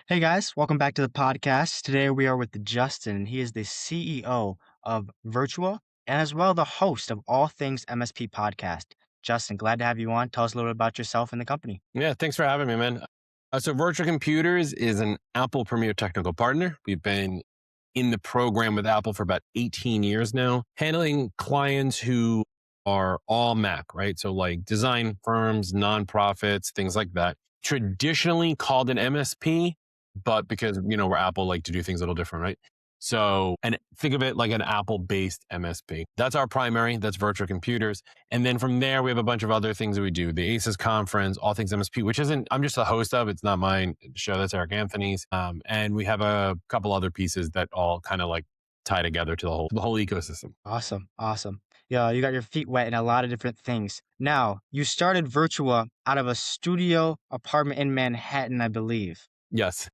Hey guys, welcome back to the podcast. Today we are with Justin, and he is the CEO of Virtua and as well the host of All Things MSP podcast. Justin, glad to have you on. Tell us a little bit about yourself and the company. Yeah, thanks for having me, man. So Virtua Computers is an Apple Premier Technical Partner. We've been in the program with Apple for about 18 years now, handling clients who are all Mac, right? So like design firms, nonprofits, things like that. Traditionally called an MSP, but because, we're Apple, like to do things a little different, right? So, and think of it like an Apple-based MSP. That's our primary. That's Virtual Computers. And then from there, we have a bunch of other things that we do. The ACES conference, All Things MSP, which I'm just the host of. It's not my show. That's Eric Anthony's. And we have a couple other pieces that all kind of like tie together to the whole ecosystem. Awesome. Yeah, you got your feet wet in a lot of different things. Now, you started Virtua out of a studio apartment in Manhattan, I believe, Yes.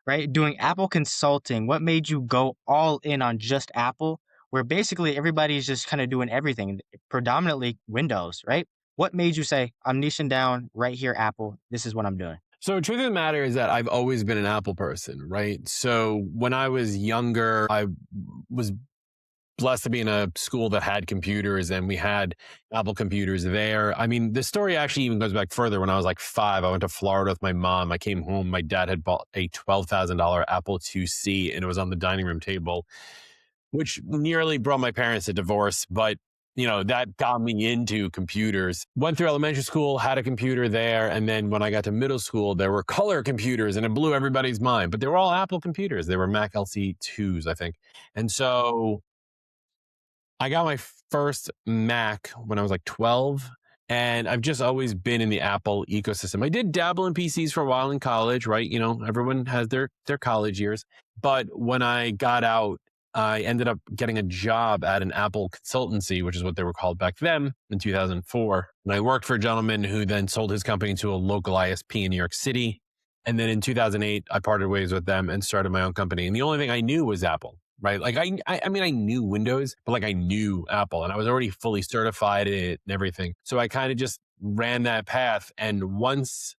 right? Doing Apple consulting. What made you go all in on just Apple, where basically everybody's just kind of doing everything, predominantly Windows, right? What made you say, I'm niching down right here, Apple. This is what I'm doing? So truth of the matter is that I've always been an Apple person, right? So when I was younger, I was blessed to be in a school that had computers and we had Apple computers there. I mean, the story actually even goes back further. When I was like 5, I went to Florida with my mom. I came home. My dad had bought a $12,000 Apple IIc and it was on the dining room table, which nearly brought my parents to divorce. But that got me into computers. Went through elementary school, had a computer there. And then when I got to middle school, there were color computers and it blew everybody's mind. But they were all Apple computers. They were Mac LC2s, I think. And so I got my first Mac when I was like 12, and I've just always been in the Apple ecosystem. I did dabble in PCs for a while in college, right? Everyone has their college years. But when I got out, I ended up getting a job at an Apple consultancy, which is what they were called back then in 2004. And I worked for a gentleman who then sold his company to a local ISP in New York City. And then in 2008, I parted ways with them and started my own company. And the only thing I knew was Apple. Right. Like I mean, I knew Windows, but like I knew Apple and I was already fully certified in it and everything. So I kind of just ran that path. And once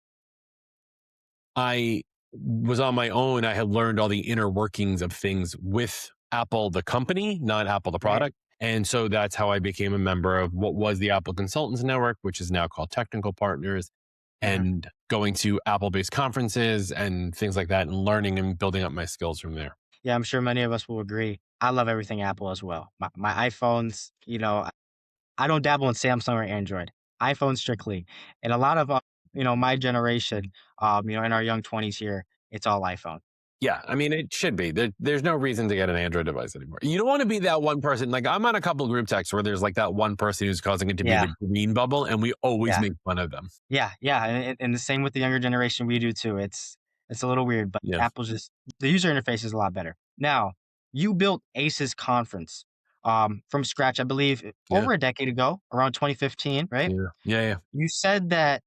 I was on my own, I had learned all the inner workings of things with Apple, the company, not Apple, the Right. product. And so that's how I became a member of what was the Apple Consultants Network, which is now called Technical Partners, Mhm. and going to Apple-based conferences and things like that and learning and building up my skills from there. Yeah, I'm sure many of us will agree. I love everything Apple as well. My iPhones, I don't dabble in Samsung or Android. iPhone strictly. And a lot of, my generation, in our young 20s here, it's all iPhone. Yeah, I mean, it should be. There's no reason to get an Android device anymore. You don't want to be that one person. Like, I'm on a couple of group texts where there's like that one person who's causing it to be Yeah, the green bubble, and we always yeah, make fun of them. yeah. And the same with the younger generation, we do too. It's a little weird, but Yeah, Apple's just the user interface is a lot better. Now, you built ACES conference from scratch, I believe, yeah, over a decade ago, around 2015, right? yeah, yeah, yeah. You said that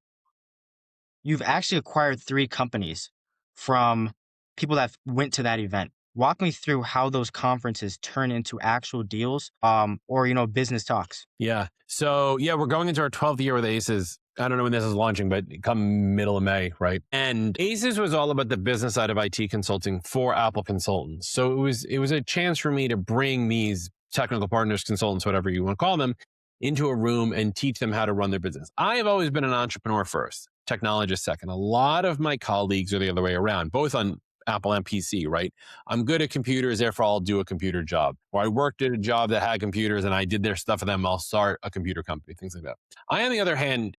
you've actually acquired 3 companies from people that went to that event. Walk me through how those conferences turn into actual deals, or, business talks. Yeah. So yeah, we're going into our 12th year with Aces. I don't know when this is launching, but come middle of May, right? And Aces was all about the business side of IT consulting for Apple consultants. So it was a chance for me to bring these technical partners, consultants, whatever you want to call them, into a room and teach them how to run their business. I have always been an entrepreneur first, technologist second. A lot of my colleagues are the other way around, both on Apple and PC, right? I'm good at computers, therefore I'll do a computer job. Or I worked at a job that had computers and I did their stuff for them, I'll start a computer company, things like that. I, on the other hand,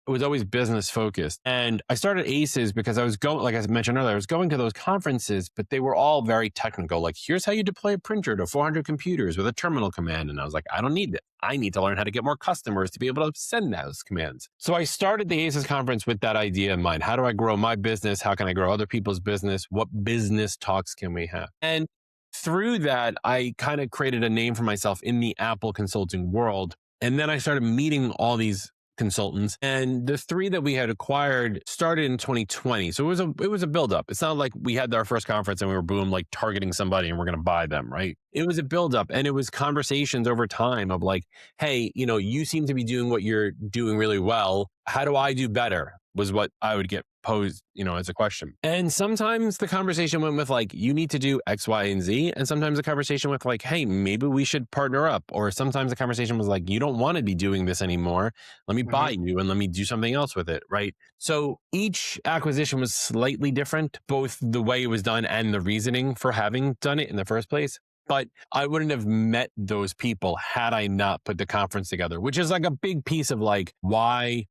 was always business focused. And I started ACES because I was going, like I mentioned earlier, I was going to those conferences, but they were all very technical. Like, here's how you deploy a printer to 400 computers with a terminal command. And I was like, I don't need that. I need to learn how to get more customers to be able to send those commands. So I started the ACES conference with that idea in mind. How do I grow my business? How can I grow other people's business? What business talks can we have? And through that, I kind of created a name for myself in the Apple consulting world. And then I started meeting all these consultants, and the 3 that we had acquired started in 2020. So it was a buildup. It's not like we had our first conference and we were boom, like targeting somebody and we're going to buy them, right? It was a buildup, and it was conversations over time of like, hey, you seem to be doing what you're doing really well. How do I do better? was what I would get posed, as a question. And sometimes the conversation went with like, you need to do X, Y, and Z. And sometimes the conversation with like, hey, maybe we should partner up. Or sometimes the conversation was like, you don't want to be doing this anymore. Let me buy Mhm. you and let me do something else with it. Right. So each acquisition was slightly different, both the way it was done and the reasoning for having done it in the first place. But I wouldn't have met those people had I not put the conference together, which is like a big piece of like why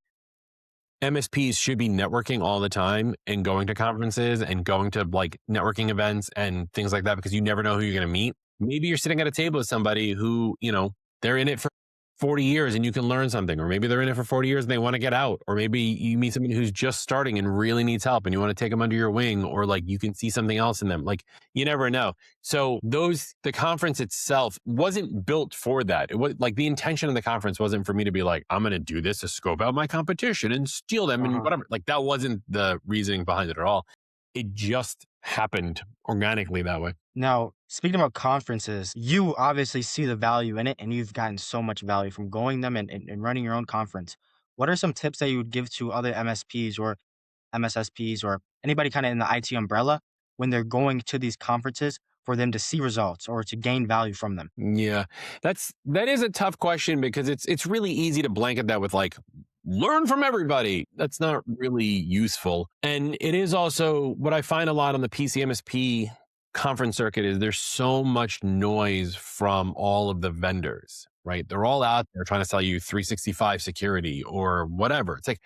MSPs should be networking all the time and going to conferences and going to like networking events and things like that, because you never know who you're going to meet. Maybe you're sitting at a table with somebody who, they're in it for 40 years and you can learn something, or maybe they're in it for 40 years and they want to get out, or maybe you meet somebody who's just starting and really needs help and you want to take them under your wing, or like you can see something else in them. Like you never know. So the conference itself wasn't built for that. It was like the intention of the conference wasn't for me to be like, I'm going to do this to scope out my competition and steal them and Uh-huh. whatever. Like that wasn't the reasoning behind it at all. It just happened organically that way. Now, speaking about conferences, you obviously see the value in it, and you've gotten so much value from going them and running your own conference. What are some tips that you would give to other MSPs or MSSPs or anybody kind of in the IT umbrella when they're going to these conferences for them to see results or to gain value from them? Yeah, that is a tough question because it's really easy to blanket that with like learn from everybody. That's not really useful. And it is also what I find a lot on the PCMSP conference circuit is there's so much noise from all of the vendors, right? They're all out there trying to sell you 365 security or whatever. It's like,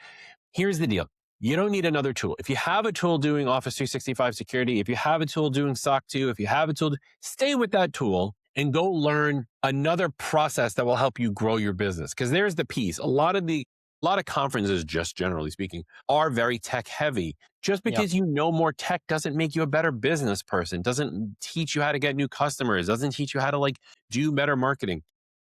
here's the deal. You don't need another tool. If you have a tool doing Office 365 security, if you have a tool doing SOC 2, if you have a tool, stay with that tool and go learn another process that will help you grow your business. Because there's the piece. A lot of conferences, just generally speaking, are very tech heavy. Just Yep. because you know more tech doesn't make you a better business person, doesn't teach you how to get new customers, doesn't teach you how to like do better marketing.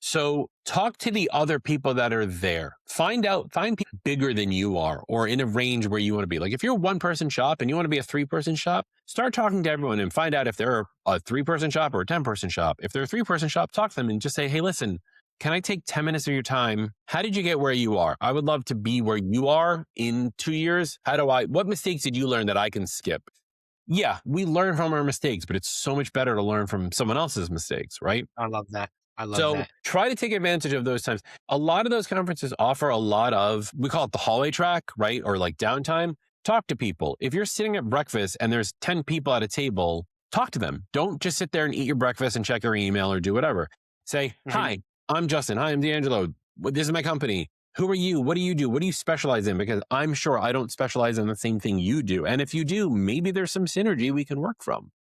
So talk to the other people that are there. Find people bigger than you are or in a range where you want to be. Like if you're a one person shop and you want to be a 3-person shop, start talking to everyone and find out if they're a 3-person shop or a 10-person shop. If they're a 3-person shop, talk to them and just say, hey, listen, can I take 10 minutes of your time? How did you get where you are? I would love to be where you are in 2 years. What mistakes did you learn that I can skip? Yeah, we learn from our mistakes, but it's so much better to learn from someone else's mistakes, right? I love that. I love So that. try to take advantage of those times. A lot of those conferences offer a lot of, we call it the hallway track, right? Or like downtime. Talk to people. If you're sitting at breakfast and there's 10 people at a table, talk to them. Don't just sit there and eat your breakfast and check your email or do whatever. Say, Mhm. hi, I'm Justin. Hi, I'm DeAngelo. This is my company. Who are you? What do you do? What do you specialize in? Because I'm sure I don't specialize in the same thing you do. And if you do, maybe there's some synergy we can work from.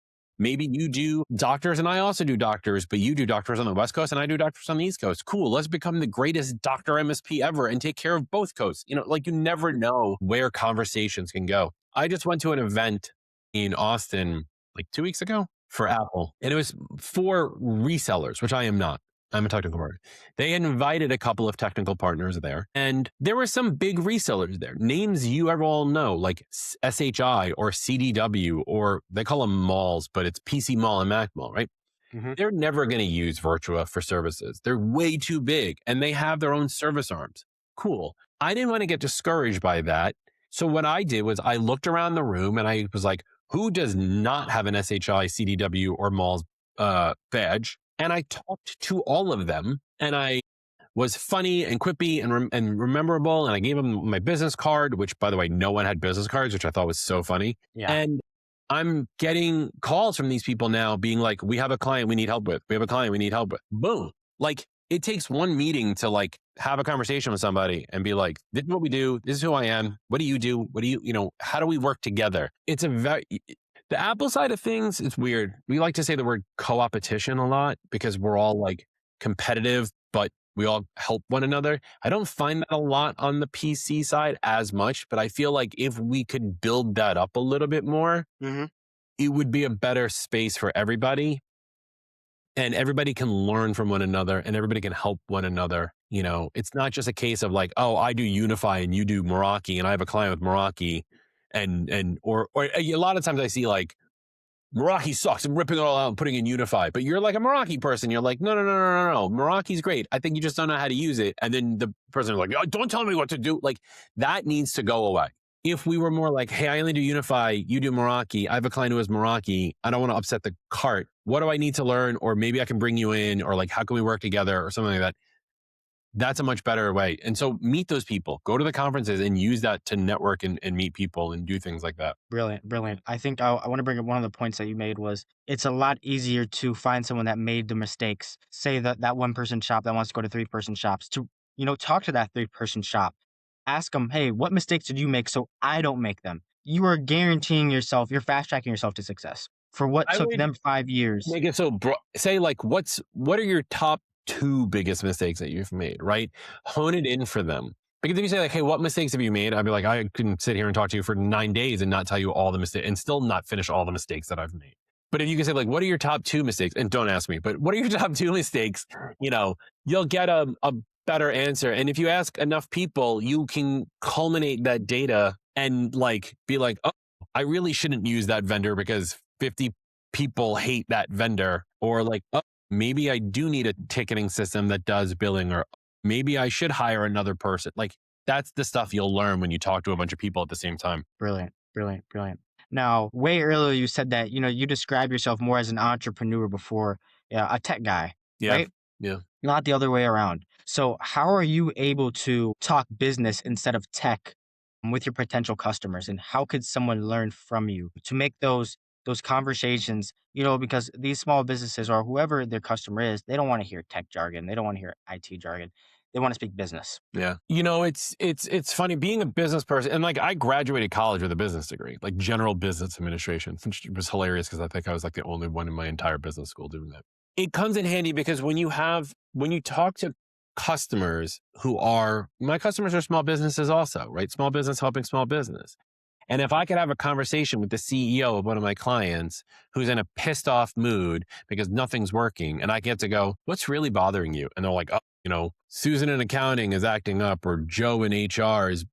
Maybe you do doctors and I also do doctors, but you do doctors on the West Coast and I do doctors on the East Coast. Cool. Let's become the greatest doctor MSP ever and take care of both coasts. Like you never know where conversations can go. I just went to an event in Austin like 2 weeks ago for Apple, and it was for resellers, which I am not. I'm a technical partner. They had invited a couple of technical partners there, and there were some big resellers there. Names you ever all know, like SHI or CDW, or they call them malls, but it's PC Mall and Mac Mall, right? Mhm. They're never going to use Virtua for services. They're way too big, and they have their own service arms. Cool. I didn't want to get discouraged by that. So what I did was I looked around the room and I was like, who does not have an SHI, CDW, or malls badge? And I talked to all of them, and I was funny and quippy and rememberable. And I gave them my business card, which, by the way, no one had business cards, which I thought was so funny. Yeah. And I'm getting calls from these people now being like, we have a client we need help with. We have a client we need help with. Boom. Like it takes one meeting to like have a conversation with somebody and be like, this is what we do. This is who I am. What do you do? What do how do we work together? The Apple side of things is weird. We like to say the word co-opetition a lot because we're all like competitive, but we all help one another. I don't find that a lot on the PC side as much, but I feel like if we could build that up a little bit more, Mhm. it would be a better space for everybody. And everybody can learn from one another and everybody can help one another. It's not just a case of like, oh, I do Unify and you do Meraki and I have a client with Meraki. Or a lot of times I see like, Meraki sucks. I'm ripping it all out and putting in Unify. But you're like a Meraki person. You're like, no, no, no, no, no, no. Meraki's great. I think you just don't know how to use it. And then the person is like, oh, don't tell me what to do. Like that needs to go away. If we were more like, hey, I only do Unify, you do Meraki, I have a client who has Meraki, I don't want to upset the cart. What do I need to learn? Or maybe I can bring you in, or like, how can we work together or something like that? That's a much better way. And so meet those people, go to the conferences and use that to network and meet people and do things like that. Brilliant, brilliant. I think I want to bring up one of the points that you made was it's a lot easier to find someone that made the mistakes. Say that one person shop that wants to go to three-person shops to, talk to that three-person shop. Ask them, hey, what mistakes did you make so I don't make them? You are guaranteeing yourself, you're fast tracking yourself to success for what I took would them 5 years. make it so say like, what are your top two biggest mistakes that you've made, right? Hone it in for them. Because if you say like, hey, what mistakes have you made? I'd be like, I can sit here and talk to you for 9 days and not tell you all the mistakes and still not finish all the mistakes that I've made. But if you can say like, what are your top two mistakes? And don't ask me, but what are your top two mistakes? You'll get a better answer. And if you ask enough people, you can culminate that data and like be like, oh, I really shouldn't use that vendor because 50 people hate that vendor. Or like, oh, maybe I do need a ticketing system that does billing, or maybe I should hire another person. Like that's the stuff you'll learn when you talk to a bunch of people at the same time. Brilliant, brilliant, brilliant. Now, way earlier you said that, you describe yourself more as an entrepreneur before, yeah, a tech guy, Yeah. right? Yeah. Not the other way around. So how are you able to talk business instead of tech with your potential customers? And how could someone learn from you to make those conversations, because these small businesses or whoever their customer is, they don't want to hear tech jargon. They don't want to hear IT jargon. They want to speak business. Yeah. It's funny being a business person, and like I graduated college with a business degree, like general business administration, which was hilarious because I think I was like the only one in my entire business school doing that. It comes in handy because when you talk to customers my customers are small businesses also, right? Small business helping small business. And if I could have a conversation with the CEO of one of my clients who's in a pissed off mood because nothing's working, and I get to go, what's really bothering you? And they're like, oh, Susan in accounting is acting up, or Joe in HR is,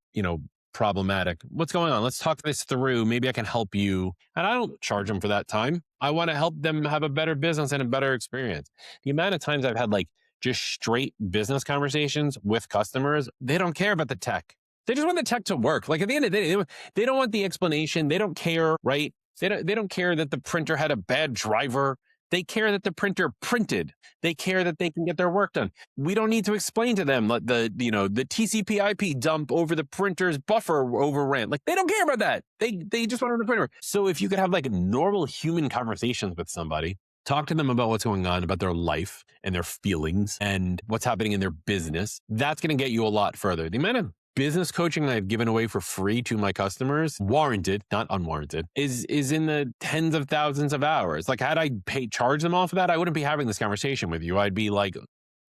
problematic. What's going on? Let's talk this through. Maybe I can help you. And I don't charge them for that time. I want to help them have a better business and a better experience. The amount of times I've had like just straight business conversations with customers, they don't care about the tech. They just want the tech to work. Like at the end of the day, they don't want the explanation. They don't care, right? They don't care that the printer had a bad driver. They care that the printer printed. They care that they can get their work done. We don't need to explain to them the TCP/IP dump over the printer's buffer overran. Like they don't care about that. They just want the printer. So if you could have like normal human conversations with somebody, talk to them about what's going on, about their life and their feelings and what's happening in their business, that's going to get you a lot further. The amount of business coaching I've given away for free to my customers, warranted, not unwarranted, is in the tens of thousands of hours. Like had I charge them all for that, I wouldn't be having this conversation with you. I'd be like,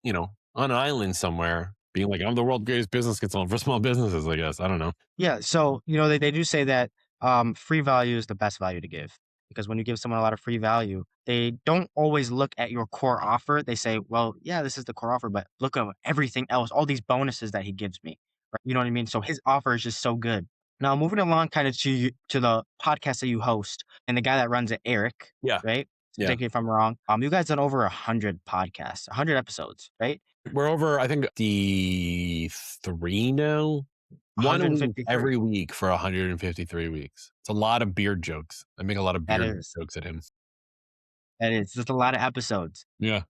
on an island somewhere being like, I'm the world's greatest business consultant for small businesses, I guess. I don't know. Yeah. So, they do say that free value is the best value to give because when you give someone a lot of free value, they don't always look at your core offer. They say, well, yeah, this is the core offer, but look at everything else, all these bonuses that he gives me. Right? You know what I mean? So his offer is just so good. Now, moving along kind of to the podcast that you host and the guy that runs it, Eric, Yeah. right? Yeah. Take me if I'm wrong. You guys done over 100 podcasts, 100 episodes, right? We're over, I think, the 3 now. One a week 153. every week for 153 weeks. It's a lot of beard jokes. I make a lot of That beard is. jokes at him. That is. Just a lot of episodes. Yeah.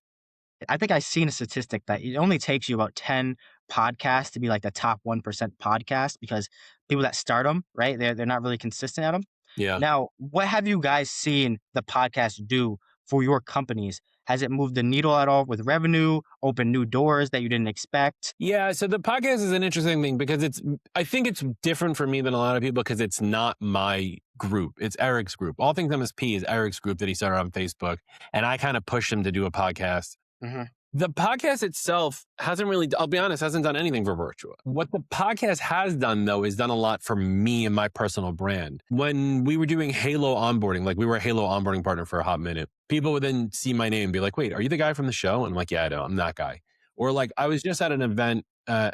I think I've seen a statistic that it only takes you about 10 podcasts to be like the top 1% podcast because people that start them, right? They're not really consistent at them. Yeah. Now, what have you guys seen the podcast do for your companies? Has it moved the needle at all with revenue, open new doors that you didn't expect? Yeah. So the podcast is an interesting thing because I think it's different for me than a lot of people because it's not my group. It's Eric's group. All Things MSP is Eric's group that he started on Facebook. And I kind of pushed him to do a podcast. Mm-hmm. The podcast itself hasn't really, I'll be honest, hasn't done anything for Virtua. What the podcast has done, though, is done a lot for me and my personal brand. When we were doing Halo onboarding, like we were a Halo onboarding partner for a hot minute, people would then see my name and be like, wait, are you the guy from the show? And I'm like, yeah, I know, I'm that guy. Or like I was just at an event,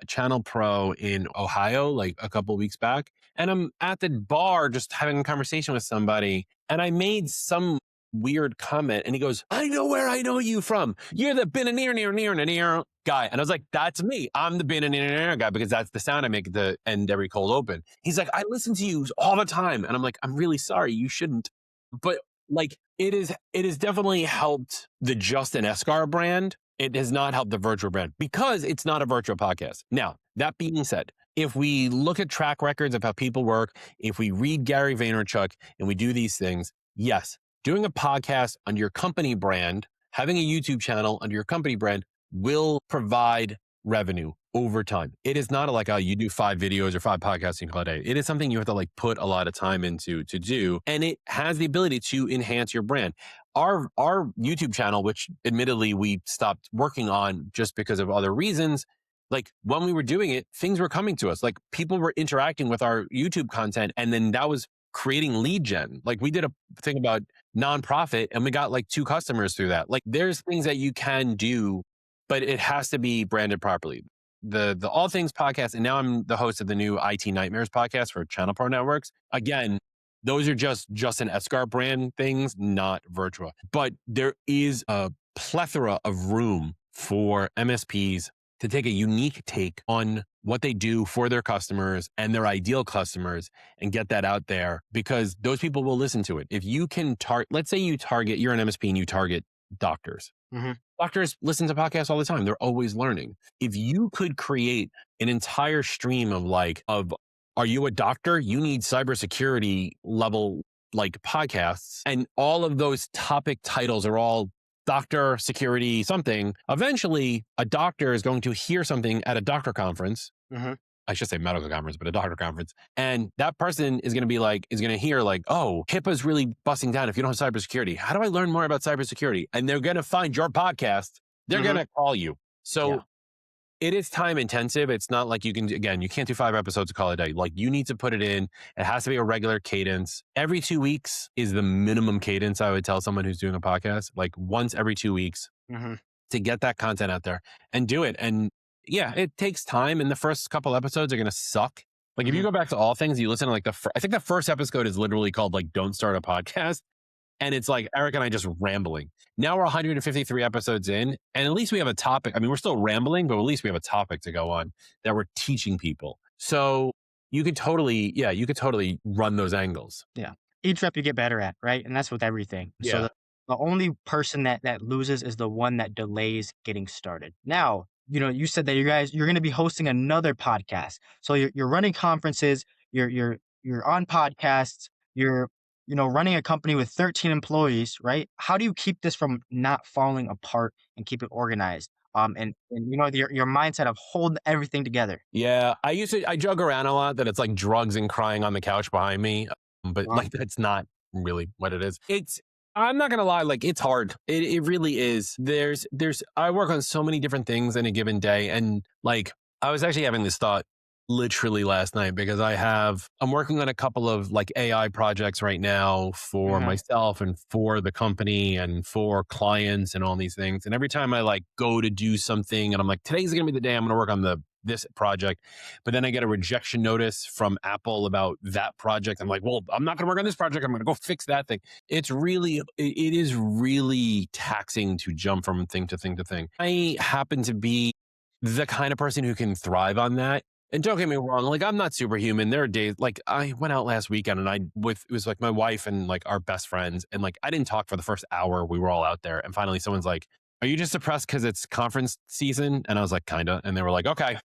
Channel Pro in Ohio, like a couple of weeks back, and I'm at the bar just having a conversation with somebody, and I made some weird comment. And he goes, I know where I know you from. You're the bin near guy. And I was like, that's me. I'm the bin near guy because that's the sound I make at the end every cold open. He's like, I listen to you all the time. And I'm like, I'm really sorry. You shouldn't. But like, it has definitely helped the Justin Esgar brand. It has not helped the Virtua brand because it's not a Virtua podcast. Now, that being said, if we look at track records of how people work, if we read Gary Vaynerchuk and we do these things, yes, doing a podcast under your company brand, having a YouTube channel under your company brand will provide revenue over time. It is not like, oh, you do 5 videos or 5 podcasts in a day. It is something you have to like put a lot of time into to do. And it has the ability to enhance your brand. Our YouTube channel, which admittedly we stopped working on just because of other reasons, like when we were doing it, things were coming to us. Like people were interacting with our YouTube content, and then that was creating lead gen. Like we did a thing about nonprofit and we got like 2 customers through that. Like there's things that you can do, but it has to be branded properly. The All Things podcast, and now I'm the host of the new IT Nightmares podcast for Channel Pro Networks. Again, those are just Justin Esgar brand things, not Virtua. But there is a plethora of room for MSPs to take a unique take on what they do for their customers and their ideal customers and get that out there because those people will listen to it. If you can let's say you're an MSP and you target doctors. Mm-hmm. Doctors listen to podcasts all the time. They're always learning. If you could create an entire stream of are you a doctor? You need cybersecurity level like podcasts, and all of those topic titles are all doctor, security, something. Eventually, a doctor is going to hear something at a doctor conference. Mm-hmm. I should say medical conference, but a doctor conference. And that person is going to hear like, oh, HIPAA's really busting down if you don't have cybersecurity. How do I learn more about cybersecurity? And they're going to find your podcast. They're going to call you. So it is time intensive. It's not like you can't do 5 episodes of Call a day. Like you need to put it in. It has to be a regular cadence. Every 2 weeks is the minimum cadence I would tell someone who's doing a podcast, like once every 2 weeks to get that content out there and do it. And yeah, it takes time. And the first couple episodes are going to suck. Like if you go back to All Things, you listen to like I think the first episode is literally called like Don't Start a Podcast. And it's like Eric and I just rambling. Now we're 153 episodes in, and at least we have a topic. I mean, we're still rambling, but at least we have a topic to go on that we're teaching people. So you could totally run those angles. Yeah. Each rep you get better at, right? And that's with everything. Yeah. So the only person that loses is the one that delays getting started. Now, you said that you're going to be hosting another podcast. So you're running conferences, you're on podcasts, you're running a company with 13 employees, right? How do you keep this from not falling apart and keep it organized? And your mindset of holding everything together. Yeah, I joke around a lot that it's like drugs and crying on the couch behind me, but like that's not really what it is. I'm not gonna lie, like it's hard. It really is. I work on so many different things in a given day, and like I was actually having this thought literally last night because I'm working on a couple of like AI projects right now for myself and for the company and for clients and all these things. And every time I like go to do something and I'm like, today's going to be the day I'm going to work on this project. But then I get a rejection notice from Apple about that project. I'm like, well, I'm not going to work on this project. I'm going to go fix that thing. It is really taxing to jump from thing to thing to thing. I happen to be the kind of person who can thrive on that. And don't get me wrong, like I'm not superhuman. There are days like I went out last weekend and it was like my wife and like our best friends. And like I didn't talk for the first hour. We were all out there. And finally someone's like, are you just depressed because it's conference season? And I was like, kinda. And they were like, okay,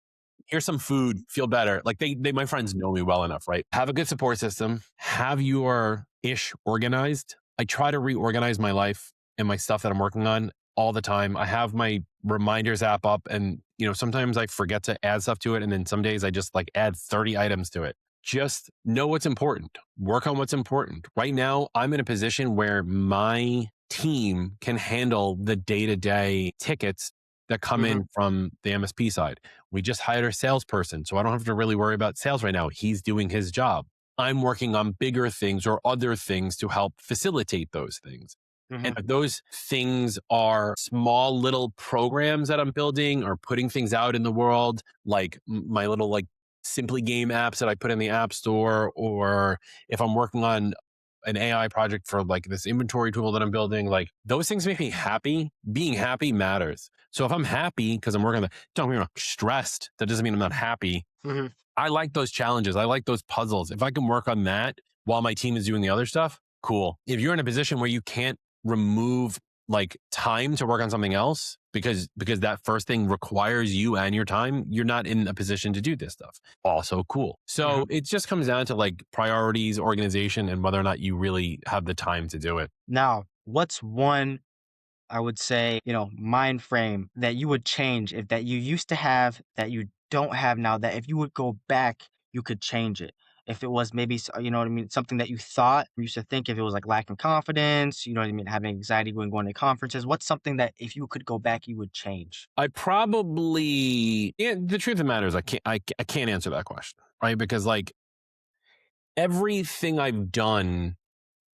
here's some food, feel better. Like my friends know me well enough, right? Have a good support system, have your ish organized. I try to reorganize my life and my stuff that I'm working on all the time. I have my reminders app up and, sometimes I forget to add stuff to it. And then some days I just like add 30 items to it. Just know what's important. Work on what's important. Right now, I'm in a position where my team can handle the day-to-day tickets that come in from the MSP side. We just hired a salesperson, so I don't have to really worry about sales right now. He's doing his job. I'm working on bigger things or other things to help facilitate those things. And if those things are small little programs that I'm building or putting things out in the world, like my little like Simply Game apps that I put in the App Store, or if I'm working on an AI project for like this inventory tool that I'm building. Like those things make me happy. Being happy matters. So if I'm happy because I'm working on don't get me wrong, stressed, that doesn't mean I'm not happy. Mhm. I like those challenges. I like those puzzles. If I can work on that while my team is doing the other stuff, cool. If you're in a position where you can't remove like time to work on something else because that first thing requires you and your time, you're not in a position to do this stuff. Also cool. So Mhm. it just comes down to like priorities, organization, and whether or not you really have the time to do it. Now, what's one, I would say, mind frame that you would change if that you used to have that you don't have now, that if you would go back, you could change it? If it was maybe, you know what I mean, something that you thought, you used to think, if it was like lacking confidence, you know what I mean, having anxiety when going to conferences, what's something that if you could go back, you would change? I probably, yeah, the truth of the matter is I can't answer that question, right? Because like everything I've done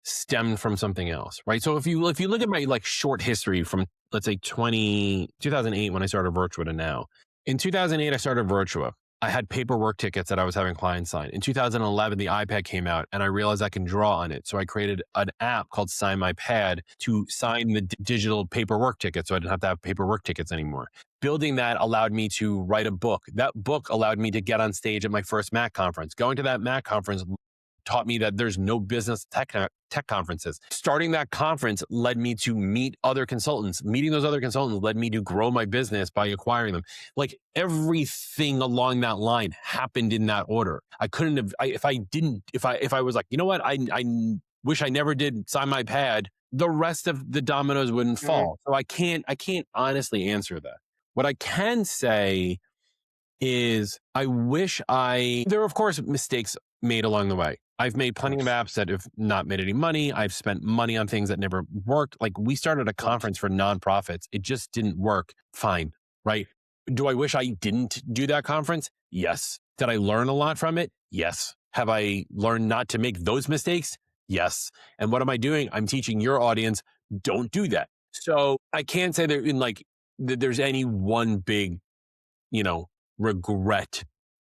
stemmed from something else, right? So if you look at my like short history from let's say 2008 when I started Virtua to now. In 2008 I started Virtua. I had paperwork tickets that I was having clients sign. In 2011 the iPad came out and I realized I can draw on it. So I created an app called Sign My Pad to sign the digital paperwork tickets so I didn't have to have paperwork tickets anymore. Building that allowed me to write a book. That book allowed me to get on stage at my first Mac conference. Going to that Mac conference taught me that there's no business tech conferences. Starting that conference led me to meet other consultants. Meeting those other consultants led me to grow my business by acquiring them. Like everything along that line happened in that order. I couldn't have, if I was like, you know what, I wish I never did Sign My Pad, the rest of the dominoes wouldn't Mhm. fall. So I can't honestly answer that. What I can say is I wish there are of course mistakes made along the way. I've made Of plenty of course. apps that have not made any money. I've spent money on things that never worked. Like we started a Of course. conference for nonprofits. It just didn't work. Fine. Right. Do I wish I didn't do that conference? Yes. Did I learn a lot from it? Yes. Have I learned not to make those mistakes? Yes. And what am I doing? I'm teaching your audience, don't do that. So I can't say that in like, that there's any one big, you know, regret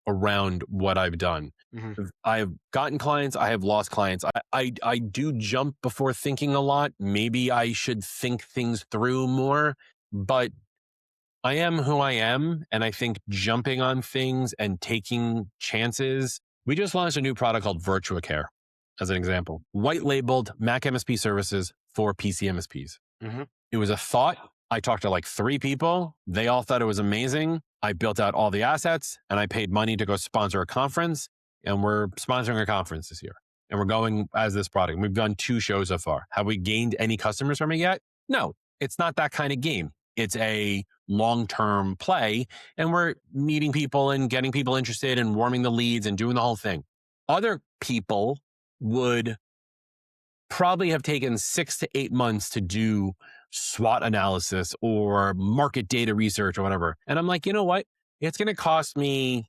around what I've done. Mhm. I've gotten clients, I have lost clients. I do jump before thinking a lot. Maybe I should think things through more, but I am who I am. And I think jumping on things and taking chances. We just launched a new product called Virtua Care, as an example. White labeled Mac MSP services for PC MSPs. Mhm. It was a thought. I talked to like 3 people. They all thought it was amazing. I built out all the assets and I paid money to go sponsor a conference. And we're sponsoring a conference this year. And we're going as this product. We've done 2 shows so far. Have we gained any customers from it yet? No, it's not that kind of game. It's a long-term play. And we're meeting people and getting people interested and warming the leads and doing the whole thing. Other people would probably have taken 6 to 8 months to do SWOT analysis or market data research or whatever. And I'm like, you know what? It's going to cost me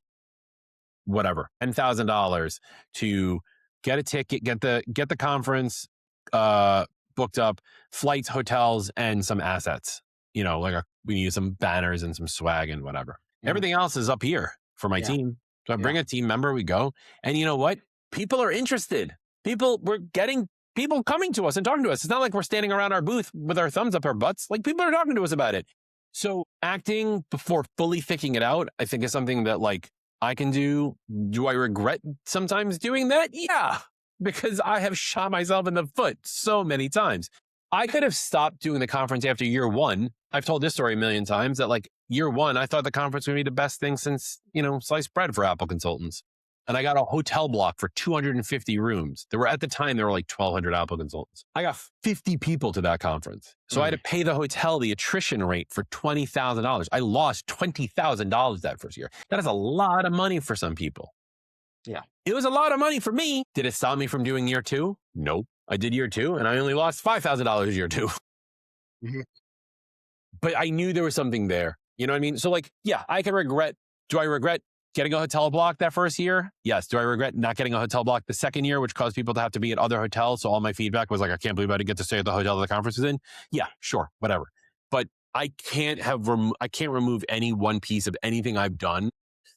whatever, $10,000 to get a ticket, get the conference booked up, flights, hotels, and some assets. Like we need some banners and some swag and whatever. Mhm. Everything else is up here for my Yeah. team. So I Yeah. bring a team member, we go. And you know what? People are interested. We're getting people coming to us and talking to us. It's not like we're standing around our booth with our thumbs up our butts. Like people are talking to us about it. So acting before fully thinking it out, I think is something that like I can do. Do I regret sometimes doing that? Yeah, because I have shot myself in the foot so many times. I could have stopped doing the conference after year 1. I've told this story a million times that like year 1, I thought the conference would be the best thing since, sliced bread for Apple consultants. And I got a hotel block for 250 rooms. At the time, there were like 1,200 Apple consultants. I got 50 people to that conference. So I had to Mm. pay the hotel the attrition rate for $20,000. I lost $20,000 that first year. That is a lot of money for some people. Yeah. It was a lot of money for me. Did it stop me from doing year 2? Nope. I did year 2 and I only lost $5,000 year 2. Mhm. But I knew there was something there. You know what I mean? So like, yeah, do I regret getting a hotel block that first year? Yes. Do I regret not getting a hotel block the second year, which caused people to have to be at other hotels? So all my feedback was like, I can't believe I didn't get to stay at the hotel that the conference was in. Yeah, sure, whatever. But I can't remove any one piece of anything I've done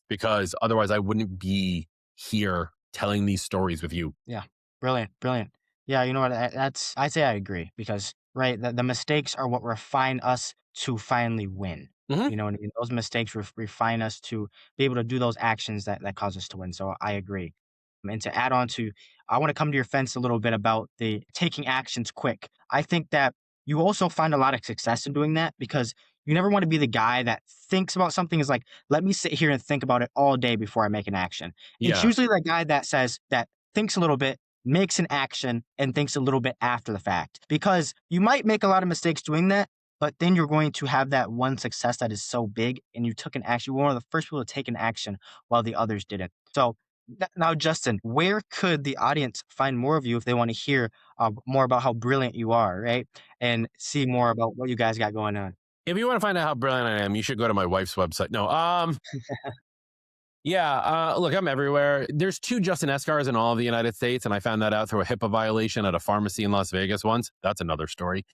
because otherwise I wouldn't be here telling these stories with you. Yeah. Brilliant. Brilliant. Yeah, you know what? That's I say I agree because right, the mistakes are what refine us to finally win. Hmm. You know what I mean? Those mistakes refine us to be able to do those actions that cause us to win. So I agree. And to add on to, I want to come to your fence a little bit about the taking actions quick. I think that you also find a lot of success in doing that because you never want to be the guy that thinks about something is like, let me sit here and think about it all day before I make an action. It's Yeah. usually the guy that says that thinks a little bit, makes an action, and thinks a little bit after the fact. Because you might make a lot of mistakes doing that, but then you're going to have that one success that is so big and you took an action. You were one of the first people to take an action while the others didn't. So now, Justin, where could the audience find more of you if they want to hear more about how brilliant you are, right? And see more about what you guys got going on. If you want to find out how brilliant I am, you should go to my wife's website. No, yeah, look, I'm everywhere. There's two Justin Esgars in all of the United States, and I found that out through a HIPAA violation at a pharmacy in Las Vegas once. That's another story.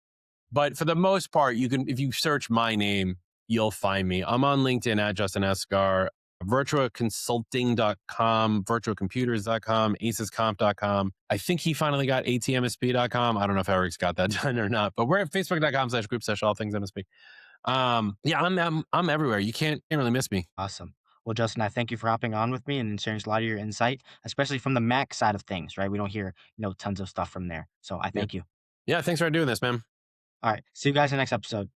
But for the most part, you can, if you search my name, you'll find me. I'm on LinkedIn at Justin Esgar, virtuaconsulting.com, virtuacomputers.com, acescomp.com. I think he finally got atmsp.com. I don't know if Eric's got that done or not, but we're at facebook.com/group/all things MSP. Yeah, I'm everywhere. You can't really miss me. Awesome. Well, Justin, I thank you for hopping on with me and sharing a lot of your insight, especially from the Mac side of things, right? We don't hear, tons of stuff from there. So I Yeah. thank you. Yeah. Thanks for doing this, man. All right. See you guys in the next episode.